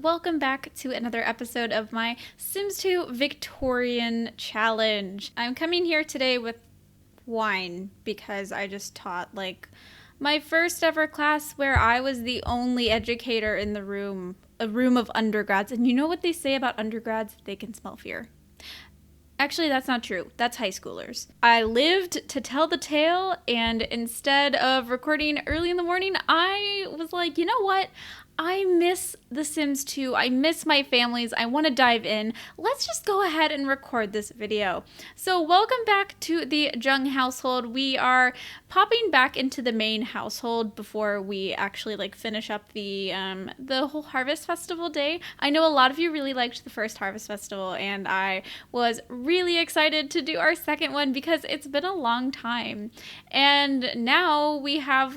welcome back to another episode of my Sims 2 Victorian challenge. I'm coming here today with wine because I just taught my first ever class where I was the only educator in the room, a room of undergrads. And you know what they say about undergrads? They can smell fear. Actually, that's not true. That's high schoolers. I lived to tell the tale, and instead of recording early in the morning, I was like, you know what? I miss The Sims 2. I miss my families. I want to dive in. Let's just go ahead and record this video. So welcome back to the Jung household. We are popping back into the main household before we actually finish up the whole Harvest Festival day. I know a lot of you really liked the first Harvest Festival, and I was really excited to do our second one because it's been a long time. And now we have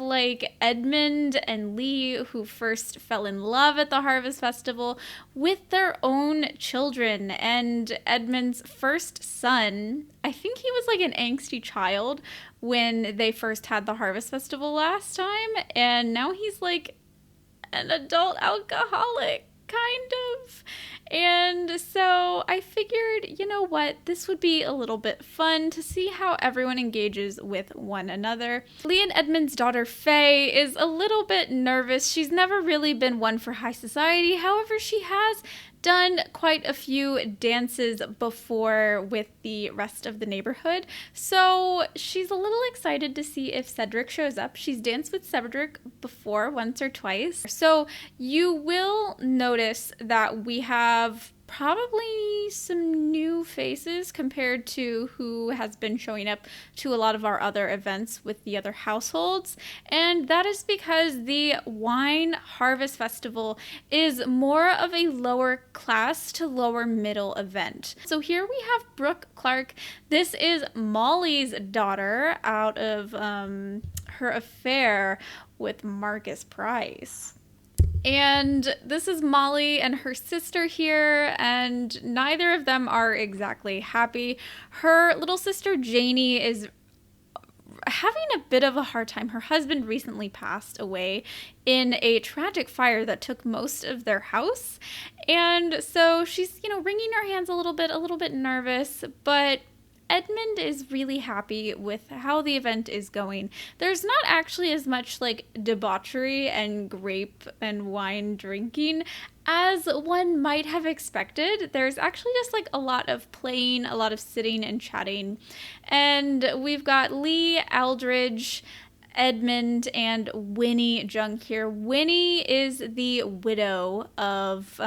Edmund and Lee, who first fell in love at the Harvest Festival with their own children. And Edmund's first son, I think he was an angsty child when they first had the Harvest Festival last time, and now he's an adult alcoholic, kind of. And so I figured, you know what, this would be a little bit fun to see how everyone engages with one another. Lee and Edmund's daughter, Faye, is a little bit nervous. She's never really been one for high society. However, she has done quite a few dances before with the rest of the neighborhood. So she's a little excited to see if Cedric shows up. She's danced with Cedric before, once or twice. So you will notice that we have probably some new faces compared to who has been showing up to a lot of our other events with the other households. And that is because the Wine Harvest Festival is more of a lower class to lower middle event. So here we have Brooke Clark. This is Molly's daughter out of her affair with Marcus Price. And this is Molly and her sister here, and neither of them are exactly happy. Her little sister Janie is having a bit of a hard time. Her husband recently passed away in a tragic fire that took most of their house. And so she's, wringing her hands a little bit nervous, but Edmund is really happy with how the event is going. There's not actually as much debauchery and grape and wine drinking as one might have expected. There's actually just a lot of playing, a lot of sitting and chatting. And we've got Lee, Aldridge, Edmund, and Winnie Jung here. Winnie is the widow of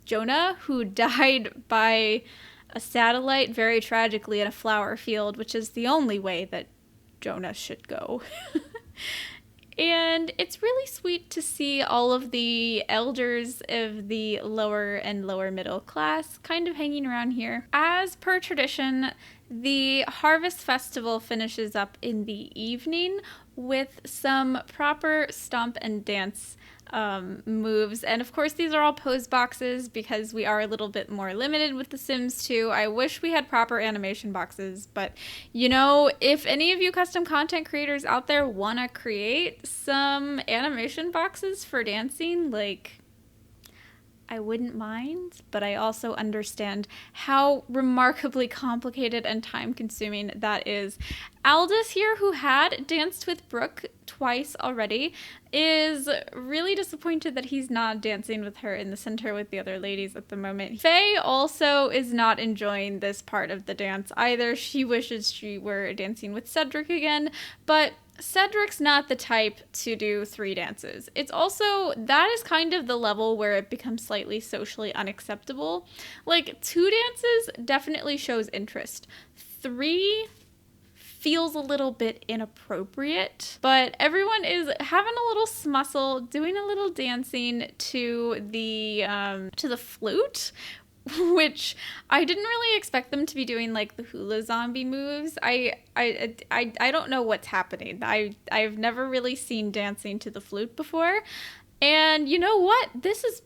Jonah, who died by a satellite very tragically in a flower field, which is the only way that Jonah should go. And it's really sweet to see all of the elders of the lower and lower middle class kind of hanging around here. As per tradition, the Harvest Festival finishes up in the evening with some proper stomp and dance moves. And of course, these are all pose boxes because we are a little bit more limited with The Sims 2. I wish we had proper animation boxes, but if any of you custom content creators out there want to create some animation boxes for dancing, I wouldn't mind, but I also understand how remarkably complicated and time-consuming that is. Aldous here, who had danced with Brooke twice already, is really disappointed that he's not dancing with her in the center with the other ladies at the moment. Faye also is not enjoying this part of the dance either. She wishes she were dancing with Cedric again, but Cedric's not the type to do 3 dances. It's also, that is kind of the level where it becomes slightly socially unacceptable. 2 dances definitely shows interest. 3 feels a little bit inappropriate, but everyone is having a little smussle, doing a little dancing to the flute, which I didn't really expect them to be doing the hula zombie moves. I don't know what's happening. I've never really seen dancing to the flute before. And you know what? This is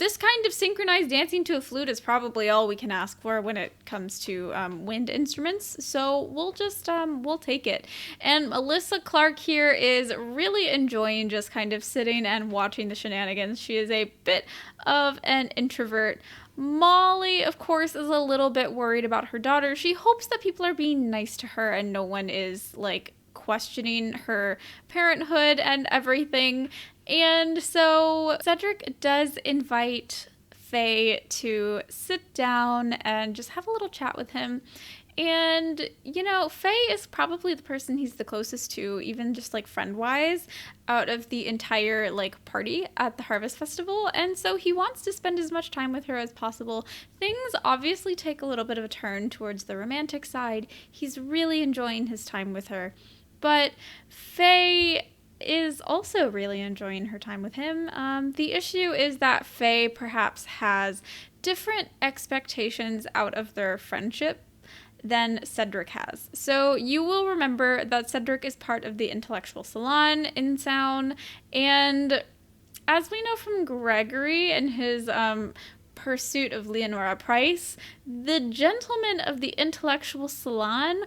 this kind of synchronized dancing to a flute is probably all we can ask for when it comes to wind instruments. So we'll just, we'll take it. And Melissa Clark here is really enjoying just kind of sitting and watching the shenanigans. She is a bit of an introvert. Molly, of course, is a little bit worried about her daughter. She hopes that people are being nice to her and no one is, like, questioning her parenthood and everything. And so Cedric does invite Faye to sit down and just have a little chat with him. And, you know, Faye is probably the person he's the closest to, even just like friend-wise, out of the entire like party at the Harvest Festival. And so he wants to spend as much time with her as possible. Things obviously take a little bit of a turn towards the romantic side. He's really enjoying his time with her. But Faye is also really enjoying her time with him. The issue is that Faye perhaps has different expectations out of their friendship than Cedric has. So you will remember that Cedric is part of the intellectual salon in Sound, and as we know from Gregory and his pursuit of Leonora Price, the gentlemen of the intellectual salon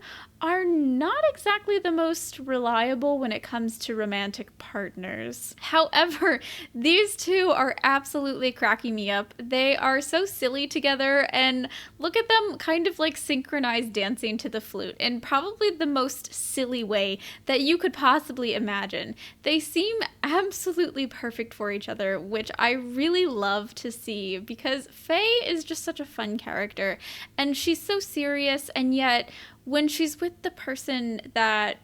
are not exactly the most reliable when it comes to romantic partners. However, these two are absolutely cracking me up. They are so silly together, and look at them kind of like synchronized dancing to the flute in probably the most silly way that you could possibly imagine. They seem absolutely perfect for each other, which I really love to see because Faye is just such a fun character, and she's so serious, and yet when she's with the person that,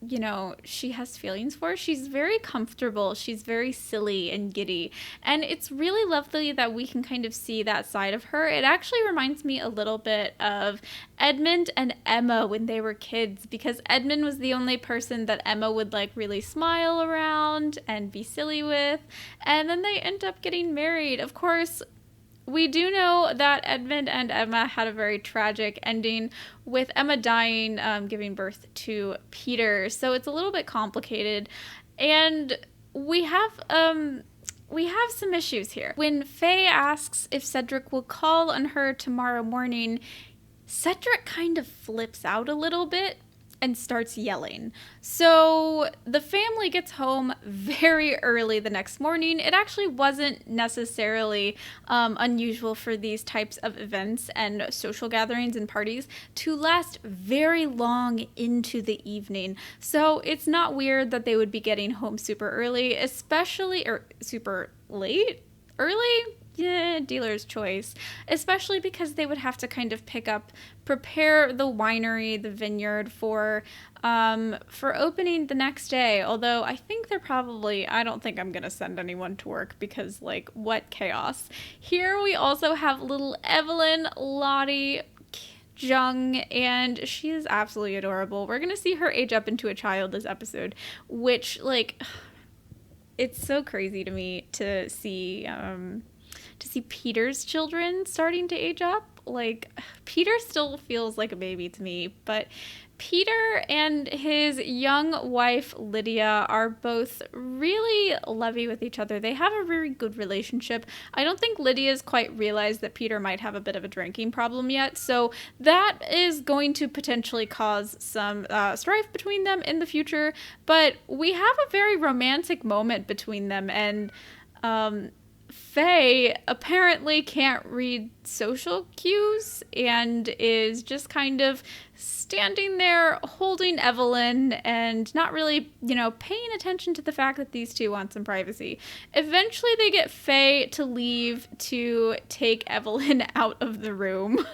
you know, she has feelings for, she's very comfortable. She's very silly and giddy. And it's really lovely that we can kind of see that side of her. It actually reminds me a little bit of Edmund and Emma when they were kids, because Edmund was the only person that Emma would like really smile around and be silly with. And then they end up getting married. Of course, we do know that Edmund and Emma had a very tragic ending, with Emma dying, giving birth to Peter. So it's a little bit complicated, and we have some issues here. When Faye asks if Cedric will call on her tomorrow morning, Cedric kind of flips out a little bit and starts yelling. So the family gets home very early the next morning. It actually wasn't necessarily unusual for these types of events and social gatherings and parties to last very long into the evening. So it's not weird that they would be getting home super early, or super late? Early? Yeah, dealer's choice, especially because they would have to kind of prepare the winery, the vineyard for opening the next day. Although I think I don't think I'm gonna send anyone to work because, like, what chaos. Here we also have little Evelyn, Lottie, Jung, and she is absolutely adorable. We're gonna see her age up into a child this episode, which, like, it's so crazy to me to see Peter's children starting to age up. Like, Peter still feels like a baby to me, but Peter and his young wife Lydia are both really lovey with each other. They have a very good relationship. I don't think Lydia's quite realized that Peter might have a bit of a drinking problem yet, so that is going to potentially cause some strife between them in the future. But we have a very romantic moment between them, and Faye apparently can't read social cues and is just kind of standing there holding Evelyn and not really, paying attention to the fact that these two want some privacy. Eventually they get Faye to leave to take Evelyn out of the room,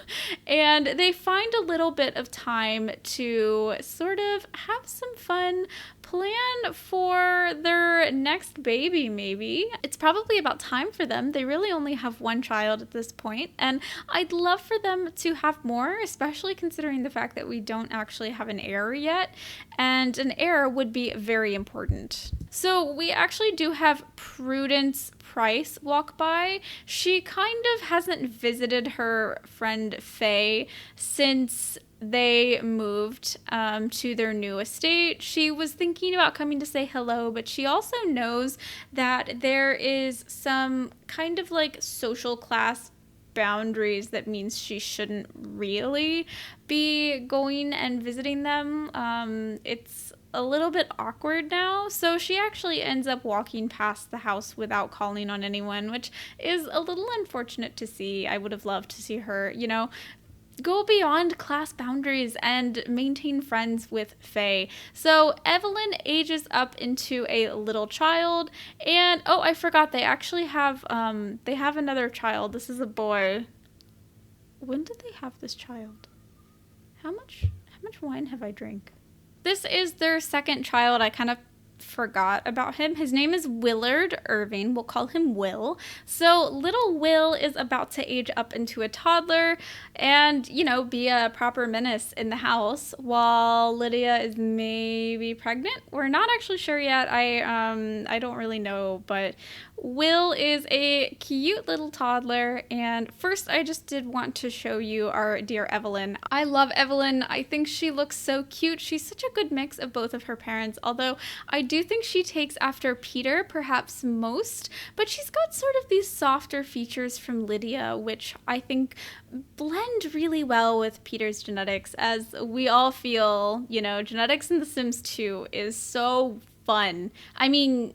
and they find a little bit of time to sort of have some fun, plan for their next baby, maybe. It's probably about time for them. They really only have one child at this point, and I'd love for them to have more, especially considering the fact that we don't actually have an heir yet, and an heir would be very important. So we actually do have Prudence Price walk by. She kind of hasn't visited her friend Faye since they moved to their new estate, she was thinking about coming to say hello, but she also knows that there is some kind of like social class boundaries that means she shouldn't really be going and visiting them. It's a little bit awkward now, so she actually ends up walking past the house without calling on anyone, which is a little unfortunate to see. I would have loved to see her, go beyond class boundaries and maintain friends with Faye. So Evelyn ages up into a little child, and oh, I forgot, they actually have another child. This is a boy. When did they have this child? How much wine have I drank? This is their second child. I kind of forgot about him. His name is Willard Irving. We'll call him Will. So little Will is about to age up into a toddler and, be a proper menace in the house while Lydia is maybe pregnant. We're not actually sure yet. I don't really know, but Will is a cute little toddler. And first, I just did want to show you our dear Evelyn. I love Evelyn. I think she looks so cute. She's such a good mix of both of her parents, although I do think she takes after Peter perhaps most, but she's got sort of these softer features from Lydia, which I think blend really well with Peter's genetics, as we all feel, genetics in The Sims 2 is so fun. I mean,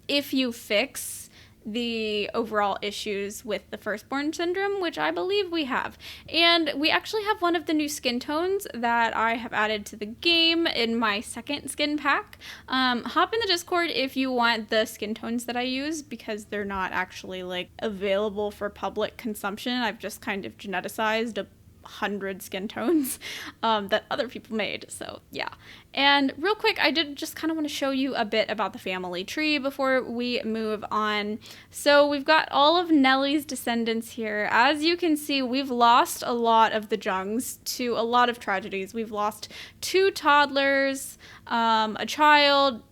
if you fix the overall issues with the firstborn syndrome, which I believe we have. And we actually have one of the new skin tones that I have added to the game in my second skin pack. Hop in the Discord if you want the skin tones that I use, because they're not actually like available for public consumption. I've just kind of geneticized a 100 skin tones that other people made. So yeah. And real quick, I did just kind of want to show you a bit about the family tree before we move on. So we've got all of Nellie's descendants here. As you can see, we've lost a lot of the Jungs to a lot of tragedies. We've lost 2 toddlers, a child,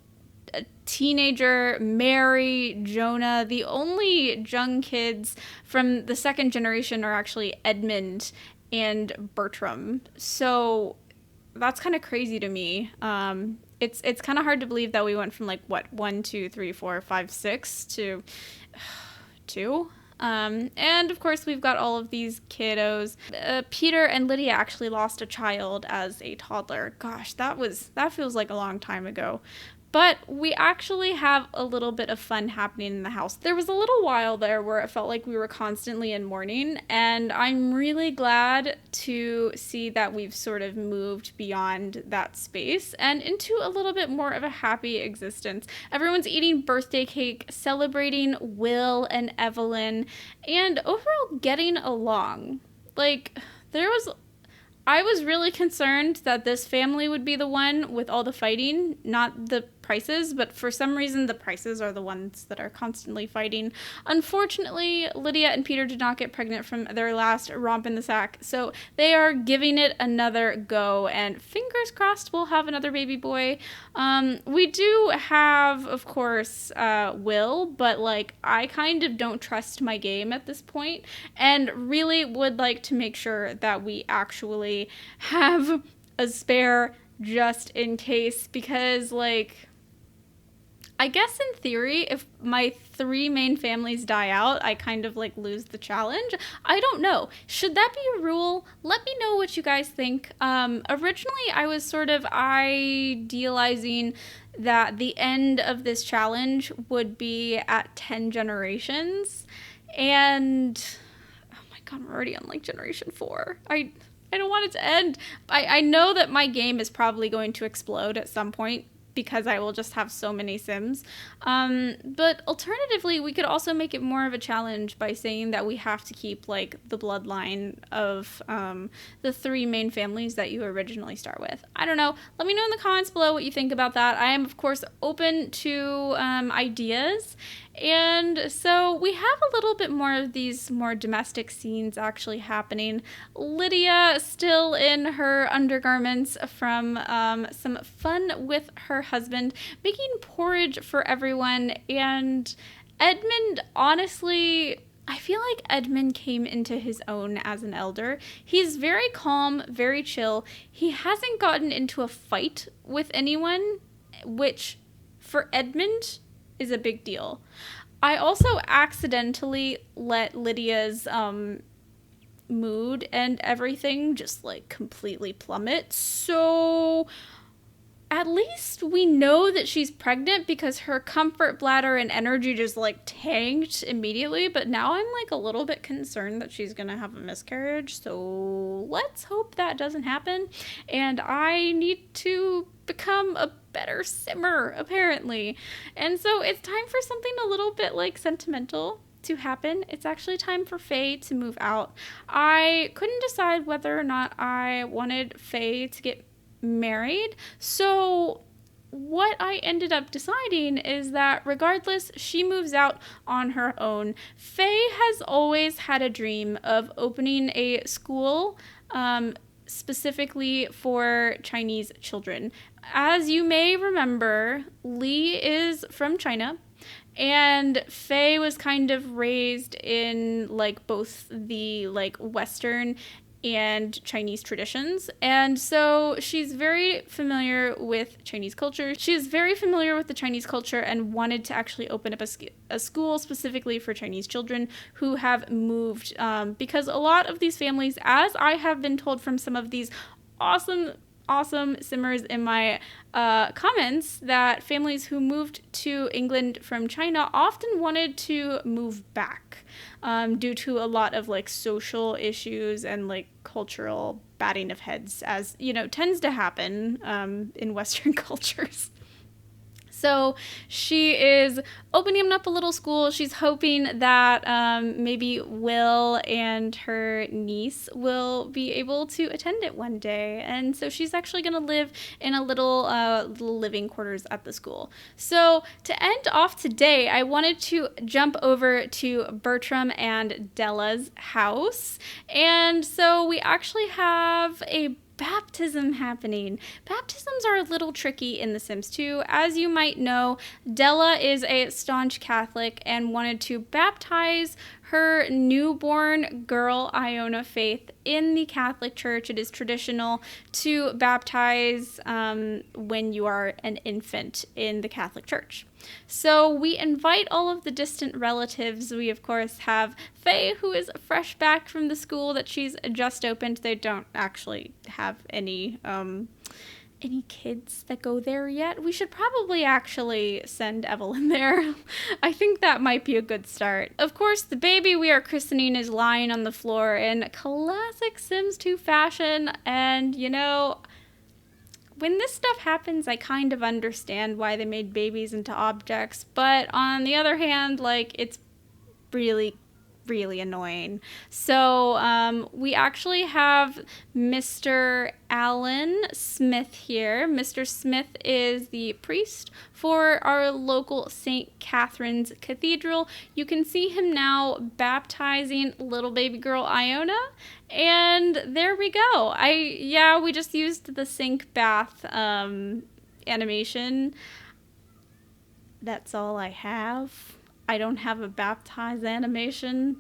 a teenager, Mary, Jonah. The only Jung kids from the second generation are actually Edmund and Bertram. So that's kind of crazy to me. It's kind of hard to believe that we went from 1, 2, 3, 4, 5, 6 to 2. And of course we've got all of these kiddos. Peter and Lydia actually lost a child as a toddler. Gosh, that feels like a long time ago. But we actually have a little bit of fun happening in the house. There was a little while there where it felt like we were constantly in mourning, and I'm really glad to see that we've sort of moved beyond that space and into a little bit more of a happy existence. Everyone's eating birthday cake, celebrating Will and Evelyn, and overall getting along. I was really concerned that this family would be the one with all the fighting, not the Prices, but for some reason the Prices are the ones that are constantly fighting. Unfortunately, Lydia and Peter did not get pregnant from their last romp in the sack, so they are giving it another go, and fingers crossed we'll have another baby boy. We do have, of course, Will, but I kind of don't trust my game at this point, and really would like to make sure that we actually have a spare just in case, because I guess in theory, if my 3 main families die out, I kind of lose the challenge. I don't know. Should that be a rule? Let me know what you guys think. Originally, I was sort of idealizing that the end of this challenge would be at 10 generations. And oh my god, I'm already on generation 4. I don't want it to end. I know that my game is probably going to explode at some point, because I will just have so many Sims. But alternatively, we could also make it more of a challenge by saying that we have to keep the bloodline of the 3 main families that you originally start with. I don't know. Let me know in the comments below what you think about that. I am, of course, open to ideas. And so we have a little bit more of these more domestic scenes actually happening. Lydia still in her undergarments from some fun with her husband, making porridge for everyone. And Edmund, honestly, I feel like Edmund came into his own as an elder. He's very calm, very chill. He hasn't gotten into a fight with anyone, which for Edmund is a big deal. I also accidentally let Lydia's mood and everything just like completely plummet. So at least we know that she's pregnant because her comfort bladder and energy just like tanked immediately. But now I'm like a little bit concerned that she's gonna have a miscarriage. So let's hope that doesn't happen. And I need to become a better simmer, apparently. And so it's time for something a little bit like sentimental to happen. It's actually time for Faye to move out. I couldn't decide whether or not I wanted Faye to get married. So what I ended up deciding is that regardless, she moves out on her own. Faye has always had a dream of opening a school specifically for Chinese children. As you may remember, Lee is from China. And Faye was kind of raised in like both the like Western and Chinese traditions. And so she's very familiar with Chinese culture. She is very familiar with the Chinese culture and wanted to actually open up a school specifically for Chinese children who have moved because a lot of these families, as I have been told from some of these awesome simmers in my comments, that families who moved to England from China often wanted to move back due to a lot of like social issues and like cultural batting of heads, as you know tends to happen in Western cultures. So she is opening up a little school. She's hoping that maybe Will and her niece will be able to attend it one day. And so she's actually going to live in a little living quarters at the school. So to end off today, I wanted to jump over to Bertram and Della's house. And so we actually have a baptism happening. Baptisms are a little tricky in The Sims 2. As you might know, Della is a staunch Catholic and wanted to baptize her newborn girl, Iona Faith, in the Catholic Church. It is traditional to baptize when you are an infant in the Catholic Church. So we invite all of the distant relatives. We, of course, have Faye, who is fresh back from the school that she's just opened. They don't actually have any kids that go there yet. We should probably actually send Evelyn there. I think that might be a good start. Of course, the baby we are christening is lying on the floor in classic Sims 2 fashion, and you know, when this stuff happens, I kind of understand why they made babies into objects, but on the other hand, like, it's really annoying. So we actually have Mr. Alan Smith here. Mr. Smith is the priest for our local St. Catherine's Cathedral. You can see him now baptizing little baby girl Iona. And there we go. We just used the sink bath animation. That's all I have. I don't have a baptize animation.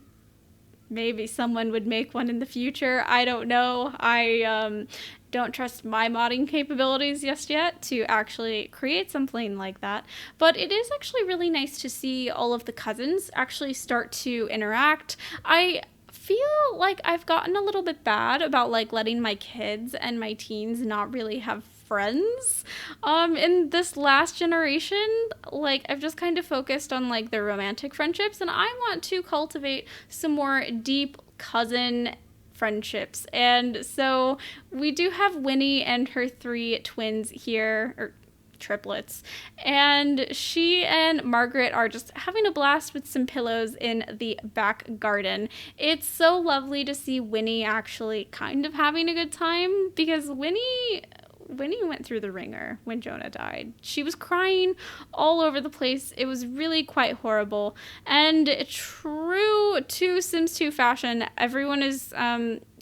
Maybe someone would make one in the future. I don't know. I don't trust my modding capabilities just yet to actually create something like that. But it is actually really nice to see all of the cousins actually start to interact. I feel like I've gotten a little bit bad about like letting my kids and my teens not really have friends in this last generation. Like, I've just kind of focused on like their romantic friendships, and I want to cultivate some more deep cousin friendships. And so we do have Winnie and her 3 twins here, or triplets, and she and Margaret are just having a blast with some pillows in the back garden. It's so lovely to see Winnie actually kind of having a good time, because Winnie went through the ringer when Jonah died. She was crying all over the place. It was really quite horrible. And true to Sims 2 fashion, everyone is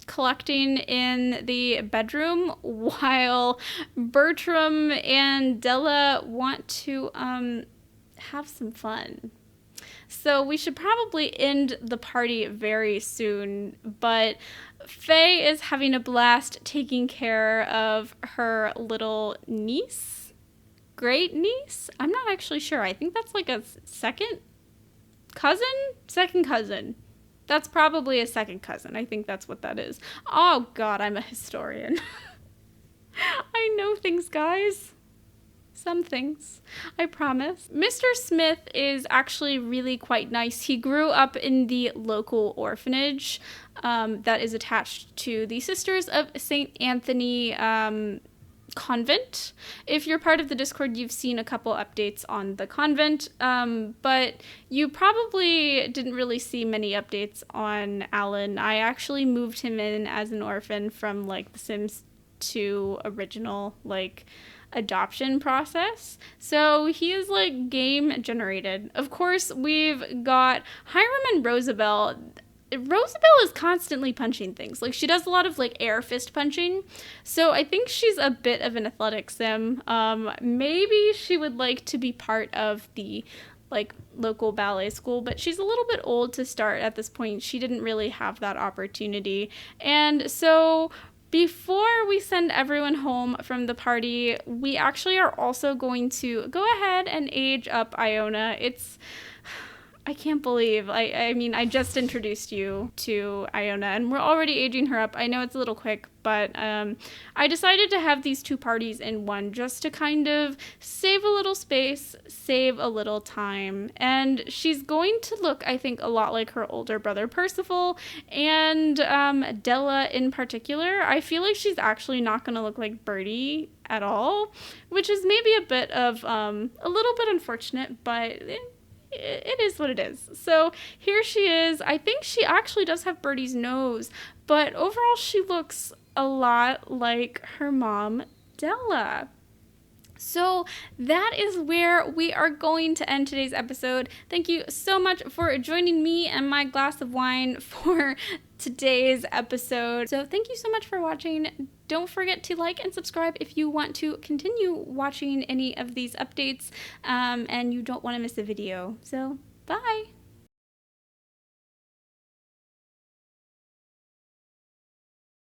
collecting in the bedroom while Bertram and Della want to have some fun. So we should probably end the party very soon, but Faye is having a blast taking care of her little niece, great niece. I'm not actually sure. I think that's like a second cousin. That's probably a second cousin. I think that's what that is. Oh God, I'm a historian. I know things, guys. Some things, I promise. Mr. Smith is actually really quite nice. He grew up in the local orphanage that is attached to the Sisters of St. Anthony convent. If you're part of the Discord, you've seen a couple updates on the convent, but you probably didn't really see many updates on Alan. I actually moved him in as an orphan from like the Sims 2 original like adoption process. So he is like game generated. Of course, we've got Hiram and Rosabelle. Rosabelle is constantly punching things. Like, she does a lot of, like, air fist punching. So I think she's a bit of an athletic sim. Maybe she would like to be part of the, like, local ballet school, but she's a little bit old to start at this point. She didn't really have that opportunity. And so before we send everyone home from the party, we actually are also going to go ahead and age up Iona. I can't believe, I mean, I just introduced you to Iona, and we're already aging her up. I know it's a little quick, but I decided to have these two parties in one just to kind of save a little space, save a little time. And she's going to look, I think, a lot like her older brother Percival, and Della in particular. I feel like she's actually not going to look like Birdie at all, which is maybe a bit of, a little bit unfortunate, but it is what it is. So here she is. I think she actually does have Birdie's nose, but overall she looks a lot like her mom, Della. So that is where we are going to end today's episode. Thank you so much for joining me and my glass of wine for today's episode. So thank you so much for watching. Don't forget to like and subscribe if you want to continue watching any of these updates and you don't want to miss a video. So bye.